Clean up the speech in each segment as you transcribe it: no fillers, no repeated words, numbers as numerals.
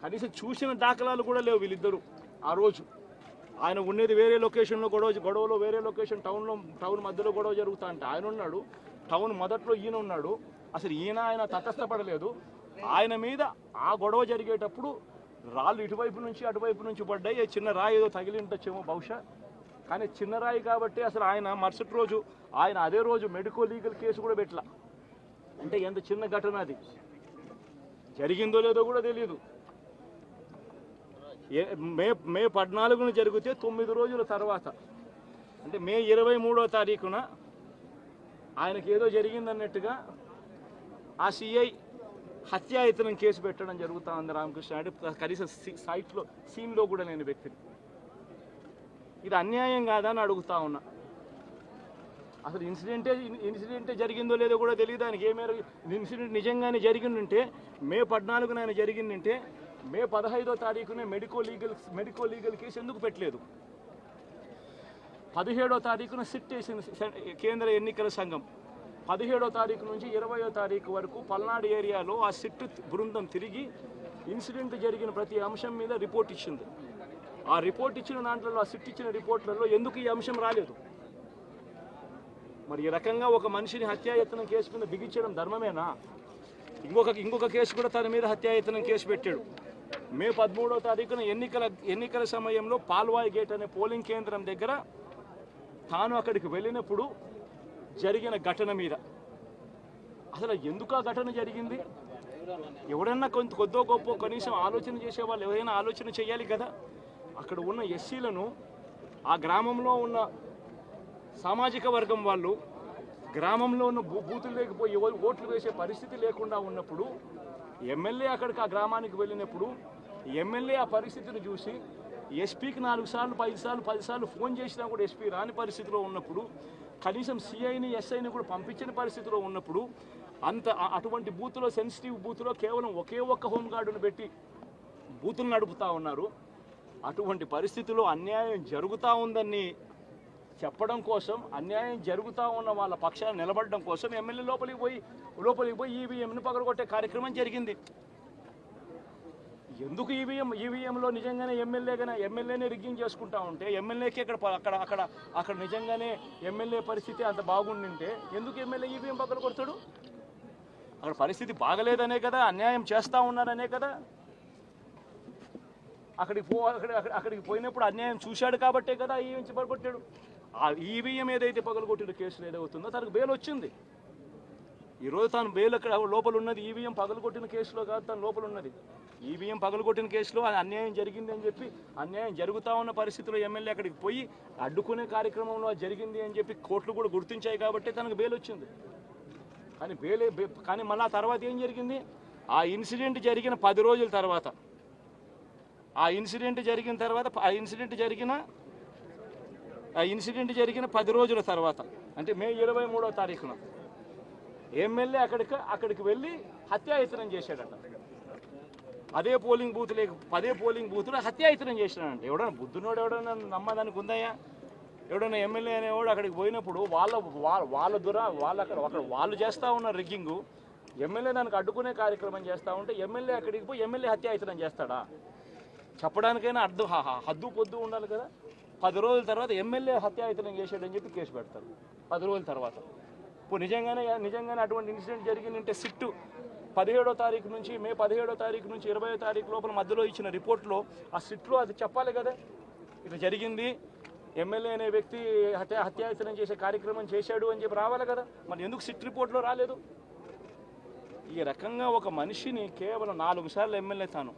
కనీసం చూసిన దాఖలాలు కూడా లేవు వీళ్ళిద్దరూ. ఆ రోజు ఆయన ఉండేది వేరే లొకేషన్లో, గొడవలో వేరే లొకేషన్, టౌన్ మధ్యలో గొడవ జరుగుతా అంటే ఆయన ఉన్నాడు, టౌన్ మొదట్లో ఈయన ఉన్నాడు. అసలు ఆయన తటస్థపడలేదు. ఆయన మీద ఆ గొడవ జరిగేటప్పుడు రాళ్ళు ఇటువైపు నుంచి అటువైపు నుంచి పడ్డాయి. చిన్న రాయి ఏదో తగిలి ఉండొచ్చేమో బహుశా, కానీ చిన్న రాయి కాబట్టి అసలు ఆయన మరుసటి రోజు ఆయన అదే రోజు మెడికో లీగల్ కేసు కూడా పెట్టలా. అంటే ఎంత చిన్న ఘటన అది, జరిగిందో లేదో కూడా తెలియదు. మే 14న జరిగితే 9 రోజుల తర్వాత, అంటే మే 23వ తారీఖున ఆయనకి ఏదో జరిగిందన్నట్టుగా ఆ సిఐ హత్యాయత్నం కేసు పెట్టడం జరుగుతూ ఉంది రామకృష్ణ అంటే కనీసం సీన్లో కూడా లేని వ్యక్తిని. ఇది అన్యాయం కాదా అని అడుగుతా ఉన్నా. అసలు ఇన్సిడెంటే జరిగిందో లేదో కూడా తెలియదు ఆయనకి. ఏ మేర ఇన్సిడెంట్ నిజంగానే జరిగిందంటే మే 14న ఆయన జరిగిందంటే మే 15వ తారీఖునే మెడికో లీగల్ కేసు ఎందుకు పెట్టలేదు? 17వ తారీఖున సిట్ వేసింది కేంద్ర ఎన్నికల సంఘం. 17వ తారీఖు నుంచి 20వ తారీఖు వరకు పల్నాడు ఏరియాలో ఆ సిట్ బృందం తిరిగి ఇన్సిడెంట్ జరిగిన ప్రతి అంశం మీద రిపోర్ట్ ఇచ్చింది. ఆ రిపోర్ట్ ఇచ్చిన దాంట్లో, ఆ సిట్ ఇచ్చిన రిపోర్ట్లలో ఎందుకు ఈ అంశం రాలేదు? మరి ఈ రకంగా ఒక మనిషిని హత్యాయత్నం కేసు మీద బిగించడం ధర్మమేనా? ఇంకొక కేసు కూడా తన మీద హత్యాయత్నం కేసు పెట్టాడు. మే 13వ తారీఖున ఎన్నికల సమయంలో పాల్వాయి గేట్ అనే పోలింగ్ కేంద్రం దగ్గర తాను అక్కడికి వెళ్ళినప్పుడు జరిగిన ఘటన మీద అసలు ఎందుకు ఆ ఘటన జరిగింది? ఎవడన్నా కొద్దో గొప్ప కనీసం ఆలోచన చేసేవాళ్ళు ఎవరైనా ఆలోచన చేయాలి కదా. అక్కడ ఉన్న ఎస్సీలను, ఆ గ్రామంలో ఉన్న సామాజిక వర్గం వాళ్ళు గ్రామంలో ఉన్న బూతులు లేకపోయి ఓట్లు వేసే పరిస్థితి లేకుండా ఉన్నప్పుడు ఎమ్మెల్యే అక్కడికి ఆ గ్రామానికి వెళ్ళినప్పుడు ఎమ్మెల్యే ఆ పరిస్థితిని చూసి ఎస్పీకి 4 సార్లు 5 సార్లు 10 సార్లు ఫోన్ చేసినా కూడా ఎస్పీ రాని పరిస్థితిలో ఉన్నప్పుడు, కనీసం సిఐని ఎస్ఐని కూడా పంపించిన పరిస్థితిలో ఉన్నప్పుడు, అటువంటి బూతులో, సెన్సిటివ్ బూతులో కేవలం ఒకే ఒక్క హోంగార్డును పెట్టి బూతులు నడుపుతూ ఉన్నారు. అటువంటి పరిస్థితిలో అన్యాయం జరుగుతూ ఉందని చెప్పడం కోసం, అన్యాయం జరుగుతూ ఉన్న వాళ్ళ పక్షాన్ని నిలబడడం కోసం ఎమ్మెల్యే లోపలికి పోయి ఈవీఎంను పగలగొట్టే కార్యక్రమం జరిగింది. ఎందుకు ఈవీఎంలో నిజంగానే ఎమ్మెల్యేనే రిగ్గింగ్ చేసుకుంటా ఉంటే, ఎమ్మెల్యేకి అక్కడ నిజంగానే ఎమ్మెల్యే పరిస్థితి అంత బాగుండింటే ఎందుకు ఎమ్మెల్యే ఈవీఎం పగలగొడతాడు? అక్కడ పరిస్థితి బాగలేదనే కదా, అన్యాయం చేస్తూ ఉన్నారనే కదా. అక్కడికి పోయినప్పుడు అన్యాయం చూశాడు కాబట్టే కదా ఈవీఎం పగలగొట్టాడు. ఆ ఈవీఎం ఏదైతే పగలగొట్టిన కేసులు ఏదవుతుందో తనకు బెయిల్ వచ్చింది. ఈరోజు తాను బెయిల్ అక్కడ లోపల ఉన్నది ఈవీఎం పగలగొట్టిన కేసులో కాదు, తను లోపల ఉన్నది ఈవీఎం పగలగొట్టిన కేసులో. అన్యాయం జరిగింది అని చెప్పి, అన్యాయం జరుగుతూ ఉన్న పరిస్థితిలో ఎమ్మెల్యే అక్కడికి పోయి అడ్డుకునే కార్యక్రమంలో జరిగింది అని చెప్పి కోర్టులు కూడా గుర్తించాయి కాబట్టి తనకు బెయిల్ వచ్చింది. కానీ మళ్ళీ ఆ తర్వాత ఏం జరిగింది? ఆ ఇన్సిడెంట్ జరిగిన 10 రోజుల తర్వాత, ఆ ఇన్సిడెంట్ జరిగిన 10 రోజుల తర్వాత, అంటే మే 23వ తారీఖున ఎమ్మెల్యే అక్కడికి వెళ్ళి హత్యాయత్నం చేశాడట. అదే పోలింగ్ బూత్లో హత్యాయత్నం చేశాడంట. ఎవడన్నా బుద్ధునోడు ఎవడన్నా నమ్మదానికి ఉందయ్యా? ఎవడన్నా ఎమ్మెల్యే అనేవాడు అక్కడికి పోయినప్పుడు వాళ్ళు చేస్తూ ఉన్న రిగ్గింగు, ఎమ్మెల్యే దానికి అడ్డుకునే కార్యక్రమం చేస్తూ ఉంటే ఎమ్మెల్యే అక్కడికి పోయి ఎమ్మెల్యే హత్యాయత్నం చేస్తాడా? చెప్పడానికైనా హద్దు పొద్దు ఉండాలి కదా. 10 రోజుల తర్వాత ఎమ్మెల్యే హత్యాయత్నం చేశాడని చెప్పి కేసు పెడతారు 10 రోజుల తర్వాత. ఇప్పుడు నిజంగానే అటువంటి ఇన్సిడెంట్ జరిగిందంటే సిట్టు 17వ తారీఖు నుంచి, మే 17వ తారీఖు నుంచి 20వ తారీఖు లోపల మధ్యలో ఇచ్చిన రిపోర్ట్లో, ఆ సిట్లో అది చెప్పాలి కదా, ఇది జరిగింది, ఎమ్మెల్యే అనే వ్యక్తి హత్యాయత్నం చేసే కార్యక్రమం చేశాడు అని చెప్పి రావాలి కదా. మరి ఎందుకు సిట్ రిపోర్ట్లో రాలేదు? ఈ రకంగా ఒక మనిషిని కేవలం 4 సార్లు ఎమ్మెల్యే, తాను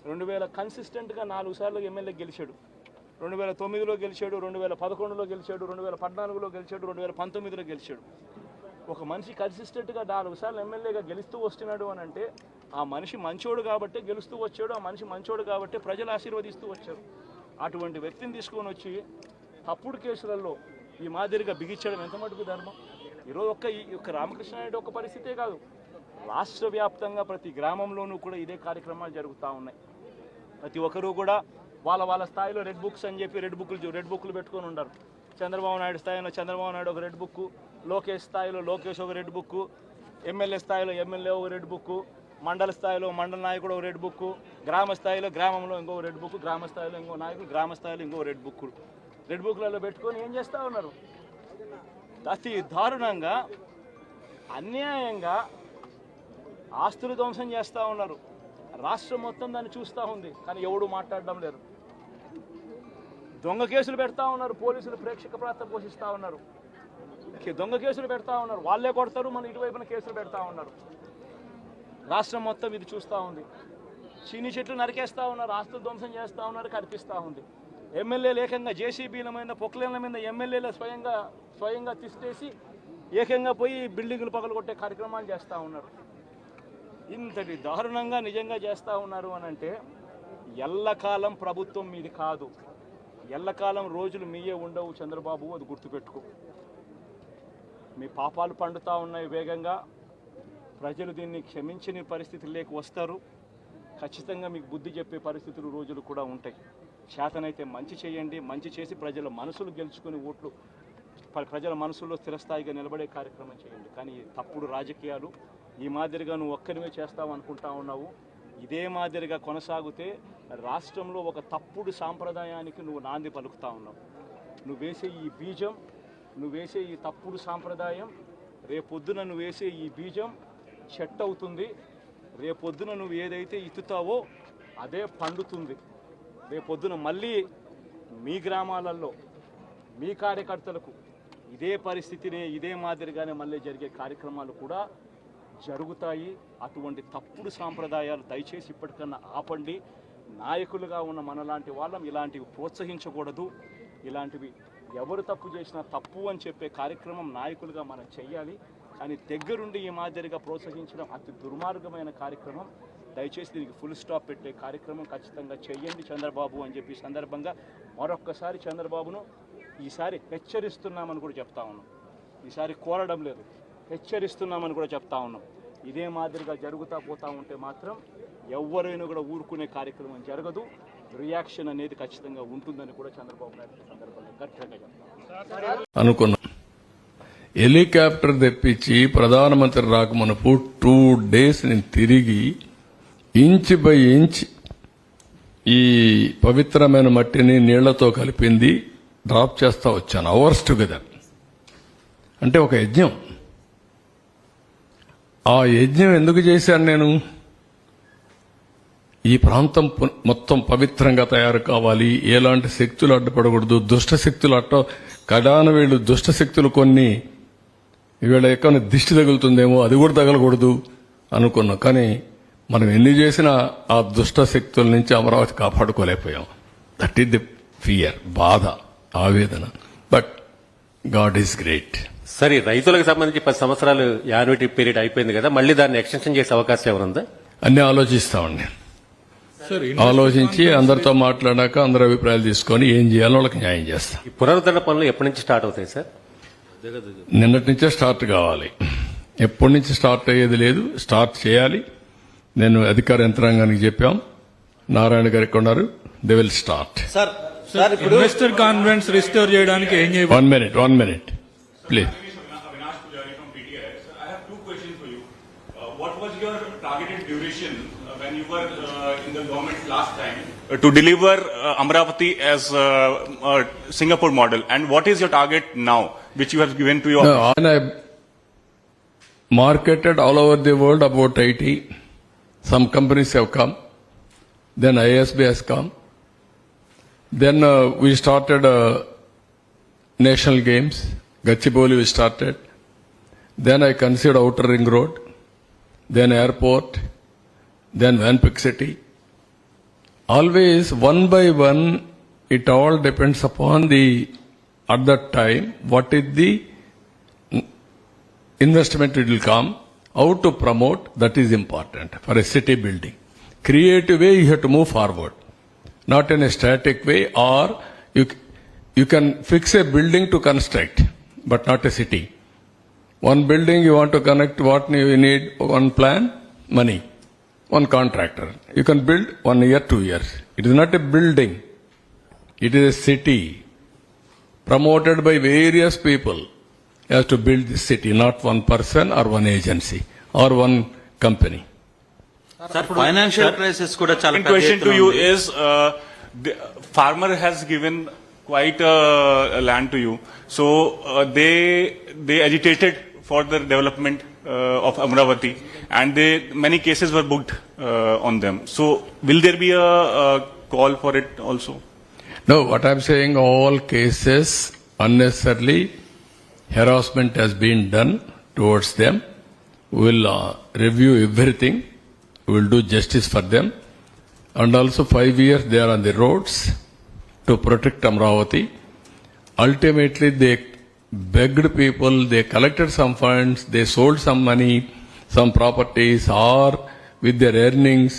2000 కన్సిస్టెంట్గా 4 సార్లు ఎమ్మెల్యే గెలిచాడు. 2009లో గెలిచాడు, 2011లో గెలిచాడు, 2014లో గెలిచాడు, 2019లో గెలిచాడు. ఒక మనిషి కన్సిస్టెంట్గా 4 సార్లు ఎమ్మెల్యేగా గెలుస్తూ వస్తున్నాడు అని అంటే ఆ మనిషి మంచోడు కాబట్టే గెలుస్తూ వచ్చాడు, ఆ మనిషి మంచోడు కాబట్టే ప్రజలు ఆశీర్వదిస్తూ వచ్చారు. అటువంటి వ్యక్తిని తీసుకొని వచ్చి తప్పుడు కేసులలో ఈ మాదిరిగా బిగించడం ఎంత మటుకు ధర్మం? ఈరోజు ఒక్క రామకృష్ణ నాయుడు ఒక్క పరిస్థితే కాదు, రాష్ట్ర వ్యాప్తంగా ప్రతి గ్రామంలోనూ కూడా ఇదే కార్యక్రమాలు జరుగుతూ ఉన్నాయి. ప్రతి ఒక్కరూ కూడా వాళ్ళ స్థాయిలో రెడ్ బుక్స్ అని చెప్పి రెడ్ బుక్లు పెట్టుకొని ఉన్నారు. చంద్రబాబు నాయుడు స్థాయిలో చంద్రబాబు నాయుడు ఒక రెడ్ బుక్, లోకేష్ స్థాయిలో లోకేష్ ఒక రెడ్ బుక్, ఎమ్మెల్యే స్థాయిలో ఎమ్మెల్యే ఒక రెడ్ బుక్, మండల స్థాయిలో మండల నాయకుడు రెడ్ బుక్, గ్రామ స్థాయిలో గ్రామంలో ఇంకో రెడ్ బుక్, గ్రామ స్థాయిలో ఇంకో నాయకుడు, గ్రామ స్థాయిలో ఇంకో రెడ్ బుక్లలో పెట్టుకొని ఏం చేస్తూ ఉన్నారు? అతి దారుణంగా అన్యాయంగా ఆస్తులు ధ్వంసం చేస్తూ ఉన్నారు. రాష్ట్రం మొత్తం దాన్ని చూస్తూ ఉంది, కానీ ఎవడు మాట్లాడడం లేదు. దొంగ కేసులు పెడతా ఉన్నారు, పోలీసులు ప్రేక్షక పాత్ర పోషిస్తూ ఉన్నారు. దొంగ కేసులు పెడతా ఉన్నారు, వాళ్ళే కొడతారు, మన ఇటువైపున కేసులు పెడతా ఉన్నారు. రాష్ట్రం మొత్తం ఇది చూస్తూ ఉంది. చీని చెట్లు నరికేస్తూ ఉన్నారు, ఆస్తులు ధ్వంసం చేస్తూ ఉన్నారు, కనిపిస్తూ ఉంది. ఎమ్మెల్యేలు ఏకంగా జేసీబీల మీద పొక్లేన్ల మీద ఎమ్మెల్యేలు స్వయంగా తీసేసి ఏకంగా పోయి బిల్డింగులు పగలగొట్టే కార్యక్రమాలు చేస్తూ ఉన్నారు. ఇంతటి దారుణంగా నిజంగా చేస్తూ ఉన్నారు అని అంటే ఎల్లకాలం ప్రభుత్వం మీది కాదు, ఎల్లకాలం రోజులు మీయే ఉండవు చంద్రబాబు, అది గుర్తుపెట్టుకో. మీ పాపాలు పండుతూ ఉన్నాయి వేగంగా. ప్రజలు దీన్ని క్షమించని పరిస్థితుల్లోకి వస్తారు. ఖచ్చితంగా మీకు బుద్ధి చెప్పే పరిస్థితులు రోజులు కూడా ఉంటాయి. చేతనైతే మంచి చేయండి, మంచి చేసి ప్రజల మనసులు గెలుచుకుని ఓట్లు ప్రజల మనసుల్లో స్థిరస్థాయిగా నిలబడే కార్యక్రమం చేయండి. కానీ తప్పుడు రాజకీయాలు ఈ మాదిరిగా నువ్వు ఒక్కరివే చేస్తావు అనుకుంటా ఉన్నావు. ఇదే మాదిరిగా కొనసాగితే రాష్ట్రంలో ఒక తప్పుడు సాంప్రదాయానికి నువ్వు నాంది పలుకుతా ఉన్నావు. నువ్వు వేసే ఈ బీజం, నువ్వు వేసే ఈ తప్పుడు సాంప్రదాయం, రేపొద్దున నువ్వు వేసే ఈ బీజం చెట్టు అవుతుంది. రేపొద్దున నువ్వు ఏదైతే ఇత్తుతావో అదే పండుతుంది. రేపొద్దున మళ్ళీ మీ గ్రామాలలో మీ కార్యకర్తలకు ఇదే పరిస్థితినే ఇదే మాదిరిగానే మళ్ళీ జరిగే కార్యక్రమాలు కూడా జరుగుతాయి. అటువంటి తప్పుడు సాంప్రదాయాలు దయచేసి ఇప్పటికన్నా ఆపండి. నాయకులుగా ఉన్న మనలాంటి వాళ్ళం ఇలాంటివి ప్రోత్సహించకూడదు. ఇలాంటివి ఎవరు తప్పు చేసినా తప్పు అని చెప్పే కార్యక్రమం నాయకులుగా మనం చెయ్యాలి. కానీ దగ్గరుండి ఈ మాదిరిగా ప్రోత్సహించడం అతి దుర్మార్గమైన కార్యక్రమం. దయచేసి దీనికి ఫుల్ స్టాప్ పెట్టే కార్యక్రమం ఖచ్చితంగా చేయండి చంద్రబాబు అని చెప్పి సందర్భంగా మరొక్కసారి చంద్రబాబును ఈసారి హెచ్చరిస్తున్నామని కూడా చెప్తా ఉన్నాం. ఈసారి కోరడం లేదు, హెచ్చరిస్తున్నామని కూడా చెప్తా ఉన్నాం. ఇదే మాదిరిగా జరుగుతూ పోతూ ఉంటే మాత్రం ఎవరైనా కూడా ఊరుకునే కార్యక్రమం జరగదు. రియాక్షన్ అనేది ఖచ్చితంగా ఉంటుందని కూడా చంద్రబాబు నాయుడు సందర్భంగా గట్టిగా చెప్తాం అనుకున్నాం. హెలికాప్టర్ తెప్పించి ప్రధానమంత్రి రాకమునుపు 2 days నేను తిరిగి ఇంచ్ బై ఇంచ్ ఈ పవిత్రమైన మట్టిని నీళ్లతో కలిపింది డ్రాప్ చేస్తా వచ్చాను. Hours together. అంటే ఒక యజ్ఞం. ఆ యజ్ఞం ఎందుకు చేశాను నేను? ఈ ప్రాంతం మొత్తం పవిత్రంగా తయారు కావాలి, ఎలాంటి శక్తులు అడ్డుపడకూడదు, దుష్ట శక్తులు కడాన వీళ్ళు దుష్ట శక్తులు కొన్ని వీళ్ళ ఎక్కడ దిష్టి తగులుతుందేమో అది కూడా తగలకూడదు అనుకున్నాం. కానీ మనం ఎన్ని చేసినా ఆ దుష్ట శక్తుల నుంచి అమరావతి కాపాడుకోలేకపోయాం. దట్ ఈస్ ది ఫియర్, బాధ, ఆవేదన. But God is great. సరే, రైతులకు సంబంధించి 10 సంవత్సరాలు యాన్యుటీ పీరియడ్ అయిపోయింది కదా, మళ్ళీ దాన్ని ఎక్స్టెన్షన్ చేసే అవకాశం ఏమైనా అన్ని ఆలోచిస్తామండి. ఆలోచించి అందరితో మాట్లాడాక అందరి అభిప్రాయాలు తీసుకొని ఏం చేయాలో వాళ్ళకి న్యాయం చేస్తాం. ఈ పునరుద్ధరణ పనులు ఎప్పటి నుంచి స్టార్ట్ అవుతాయి సార్? నిన్నటి నుంచే స్టార్ట్ కావాలి. ఎప్పటి నుంచి స్టార్ట్ అయ్యేది లేదు, స్టార్ట్ చేయాలి. నేను అధికార యంత్రాంగానికి చెప్పాం, నారాయణ గారికి ఉన్నారు, they will start. Sir investor confidence restore చేయడానికి ఏం చేయాలి? 1 minute please. What was your targeted duration when you were in the government last time to deliver Amravati as a Singapore model, and what is your target now, which you have given to your? No, I marketed all over the world about 80. Some companies have come. Then ISB has come. Then we started national games. Gachibowli we started. Then I considered outer ring road. Then airport. Then Vanpik city. Always one by one, it all depends upon at that time, what is the investment it will come, how to promote, that is important for a city building. Creative way you have to move forward, not in a static way, or you can fix a building to construct, but not a city. One building you want to connect, what you need? One plan, money. One contractor. You can build 1 year, 2 years. It is not a building. It is a city promoted by various people. You have to build this city, not one person or one agency or one company. Sir financial crisis కూడా చాలా Second పెద్ద question ఎత్తున to you ఉంది. is, the farmer has given quite land to you, so they agitated for the development of Amravati, and many cases were booked on them. So will there be a call for it also? No, what I'm saying, all cases unnecessarily harassment has been done towards them. We will review everything. We will do justice for them. And also 5 years they are on the roads to protect Amravati. Ultimately they begged people, they collected some funds, they sold some money, some properties, or with their earnings,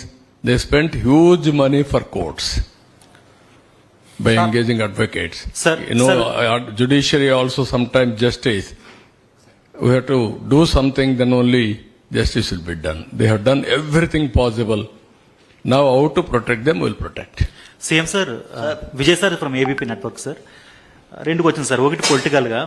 they spent huge money for courts by engaging advocates. Sir, Judiciary also sometimes justice. We have to do something, then only justice will be done. They have done everything possible. Now how to protect them, we'll protect. CM sir Vijay sir from ABP network sir. రెండు question sir. ఒకటి political గా